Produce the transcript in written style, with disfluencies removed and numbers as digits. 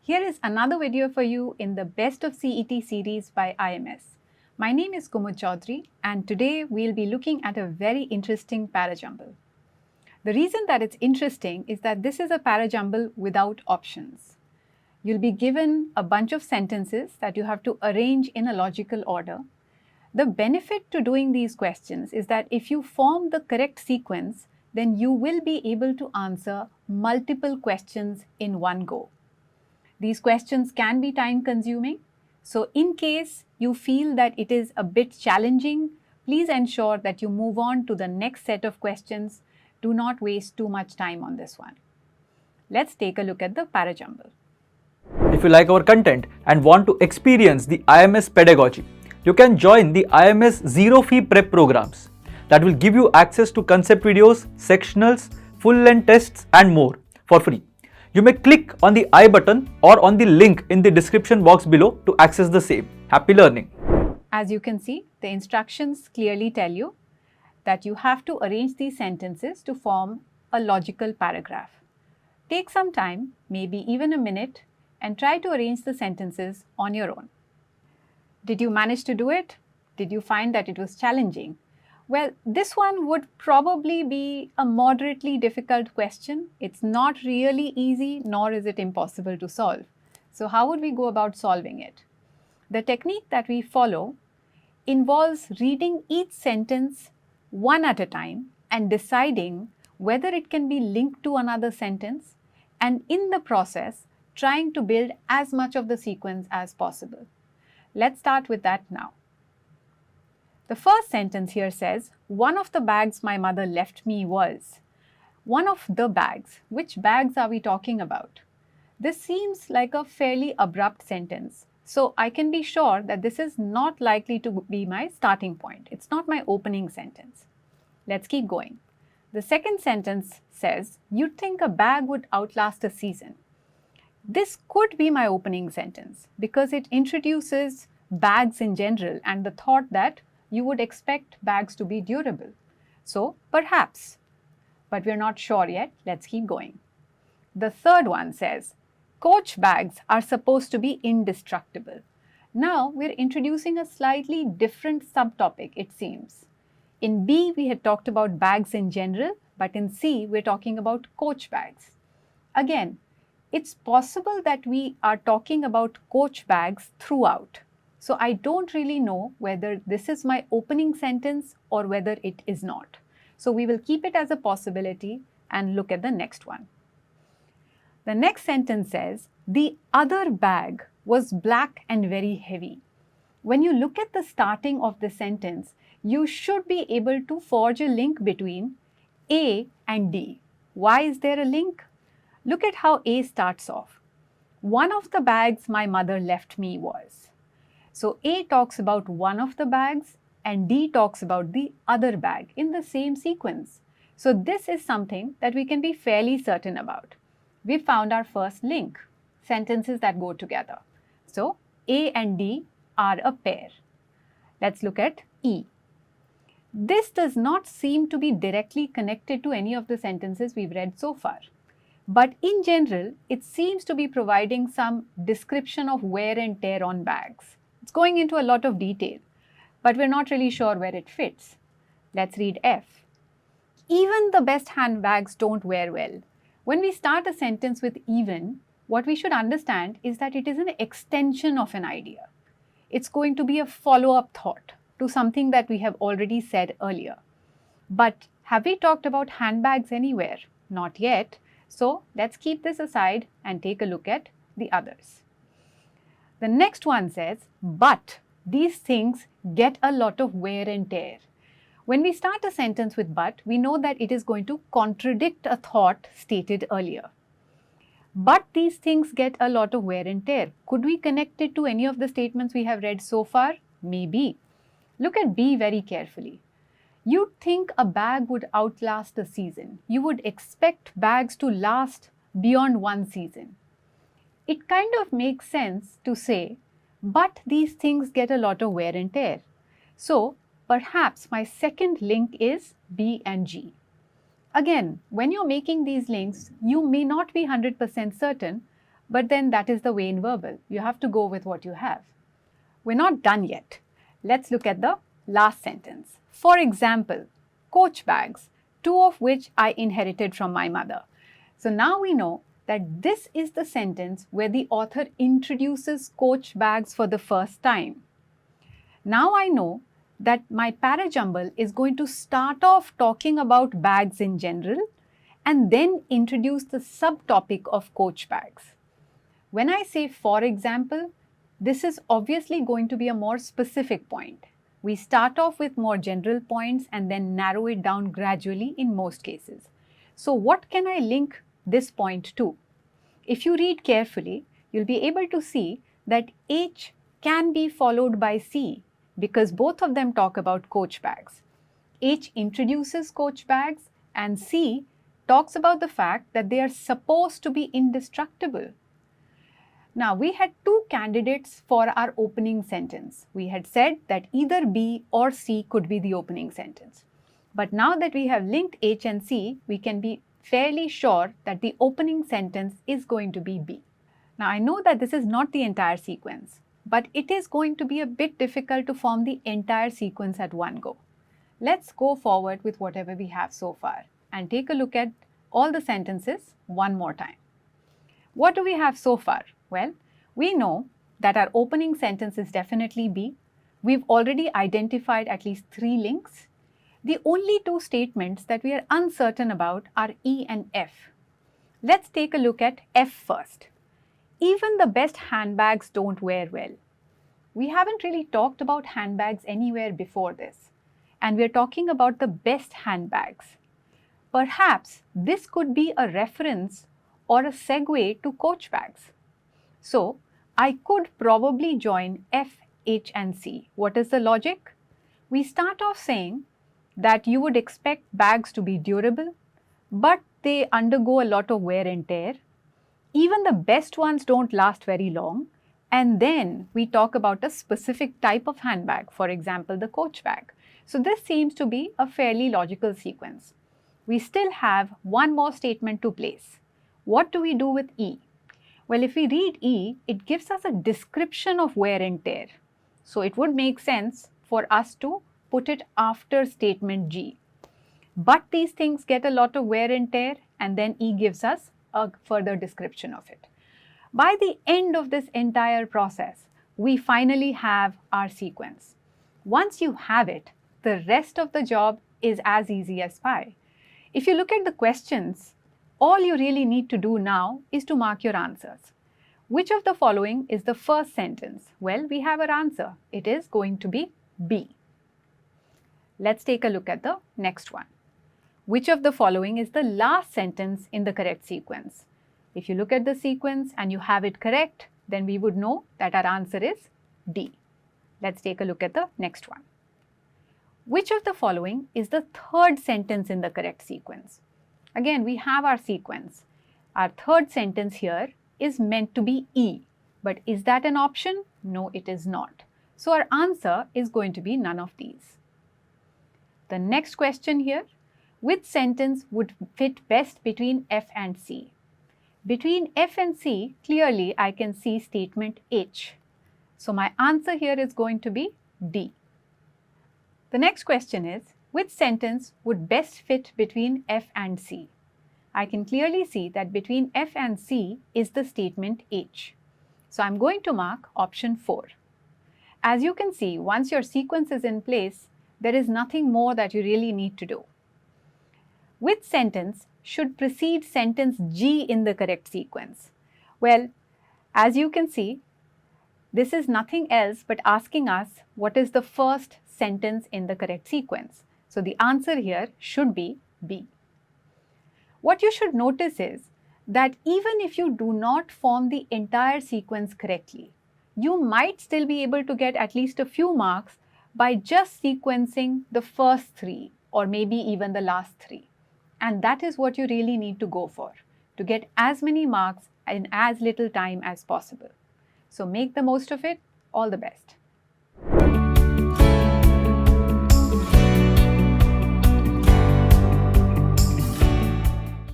Here is another video for you in the Best of CET series by IMS. My name is Kumud Choudhary and today we'll be looking at a very interesting parajumble. The reason that it's interesting is that this is a parajumble without options. You'll be given a bunch of sentences that you have to arrange in a logical order. The benefit to doing these questions is that if you form the correct sequence, then you will be able to answer multiple questions in one go. These questions can be time consuming. So in case you feel that it is a bit challenging, please ensure that you move on to the next set of questions. Do not waste too much time on this one. Let's take a look at the parajumble. If you like our content and want to experience the IMS pedagogy, you can join the IMS Zero Fee Prep programs that will give you access to concept videos, sectionals, full-length tests and more for free. You may click on the I button or on the link in the description box below to access the same. Happy learning! As you can see, the instructions clearly tell you that you have to arrange these sentences to form a logical paragraph. Take some time, maybe even a minute, and try to arrange the sentences on your own. Did you manage to do it? Did you find that it was challenging? Well, this one would probably be a moderately difficult question. It's not really easy, nor is it impossible to solve. So how would we go about solving it? The technique that we follow involves reading each sentence one at a time and deciding whether it can be linked to another sentence, and in the process, trying to build as much of the sequence as possible. Let's start with that now. The first sentence here says, one of the bags my mother left me was. One of the bags. Which bags are we talking about? This seems like a fairly abrupt sentence. So I can be sure that this is not likely to be my starting point. It's not my opening sentence. Let's keep going. The second sentence says, you'd think a bag would outlast a season. This could be my opening sentence because it introduces bags in general and the thought that you would expect bags to be durable. So perhaps, but we're not sure yet. Let's keep going. The third one says, coach bags are supposed to be indestructible. Now we're introducing a slightly different subtopic, it seems. In B, we had talked about bags in general, but in C, we're talking about coach bags. Again, it's possible that we are talking about coach bags throughout. So I don't really know whether this is my opening sentence or whether it is not. So we will keep it as a possibility and look at the next one. The next sentence says, the other bag was black and very heavy. When you look at the starting of the sentence, you should be able to forge a link between A and D. Why is there a link? Look at how A starts off. One of the bags my mother left me was. So A talks about one of the bags and D talks about the other bag in the same sequence. So this is something that we can be fairly certain about. We found our first link, sentences that go together. So A and D are a pair. Let's look at E. This does not seem to be directly connected to any of the sentences we've read so far. But in general, it seems to be providing some description of wear and tear on bags. It's going into a lot of detail, but we're not really sure where it fits. Let's read F. Even the best handbags don't wear well. When we start a sentence with even, what we should understand is that it is an extension of an idea. It's going to be a follow-up thought to something that we have already said earlier. But have we talked about handbags anywhere? Not yet. So let's keep this aside and take a look at the others. The next one says, but these things get a lot of wear and tear. When we start a sentence with but, we know that it is going to contradict a thought stated earlier. But these things get a lot of wear and tear. Could we connect it to any of the statements we have read so far? Maybe. Look at B very carefully. You'd think a bag would outlast a season. You would expect bags to last beyond one season. It kind of makes sense to say, but these things get a lot of wear and tear. So perhaps my second link is B and G. Again, when you're making these links, you may not be 100% certain, But then that is the way in verbal. You have to go with what you have. We're not done yet. Let's look at the last sentence. For example, coach bags, 2 of which I inherited from my mother. So now we know that this is the sentence where the author introduces coach bags for the first time. Now I know that my parajumble is going to start off talking about bags in general and then introduce the subtopic of coach bags. When I say for example, this is obviously going to be a more specific point. We start off with more general points and then narrow it down gradually in most cases. So what can I link this point to? If you read carefully, you'll be able to see that H can be followed by C because both of them talk about coach bags. H introduces coach bags and C talks about the fact that they are supposed to be indestructible. Now, we had 2 candidates for our opening sentence. We had said that either B or C could be the opening sentence. But now that we have linked H and C, we can be fairly sure that the opening sentence is going to be B. Now, I know that this is not the entire sequence, but it is going to be a bit difficult to form the entire sequence at one go. Let's go forward with whatever we have so far and take a look at all the sentences one more time. What do we have so far? Well, we know that our opening sentence is definitely B. We've already identified at least 3 links. The only 2 statements that we are uncertain about are E and F. Let's take a look at F first. Even the best handbags don't wear well. We haven't really talked about handbags anywhere before this, and we're talking about the best handbags. Perhaps this could be a reference or a segue to coach bags. So, I could probably join F, H and C. What is the logic? We start off saying that you would expect bags to be durable, but they undergo a lot of wear and tear. Even the best ones don't last very long. And then we talk about a specific type of handbag, for example, the coach bag. So this seems to be a fairly logical sequence. We still have one more statement to place. What do we do with E? Well, if we read E, it gives us a description of wear and tear. So it would make sense for us to put it after statement G. But these things get a lot of wear and tear, and then E gives us a further description of it. By the end of this entire process, we finally have our sequence. Once you have it, the rest of the job is as easy as pie. If you look at the questions, all you really need to do now is to mark your answers. Which of the following is the first sentence? Well, we have our answer. It is going to be B. Let's take a look at the next one. Which of the following is the last sentence in the correct sequence? If you look at the sequence and you have it correct, then we would know that our answer is D. Let's take a look at the next one. Which of the following is the third sentence in the correct sequence? Again, we have our sequence. Our third sentence here is meant to be E. But is that an option? No, it is not. So our answer is going to be none of these. The next question here, which sentence would fit best between F and C? Between F and C, clearly I can see statement H. So my answer here is going to be D. The next question is, which sentence would best fit between F and C? I can clearly see that between F and C is the statement H. So I'm going to mark option 4. As you can see, once your sequence is in place, there is nothing more that you really need to do. Which sentence should precede sentence G in the correct sequence? Well, as you can see, this is nothing else but asking us what is the first sentence in the correct sequence. So the answer here should be B. What you should notice is that even if you do not form the entire sequence correctly, you might still be able to get at least a few marks by just sequencing the first 3 or maybe even the last 3. And that is what you really need to go for, to get as many marks in as little time as possible. So make the most of it. All the best.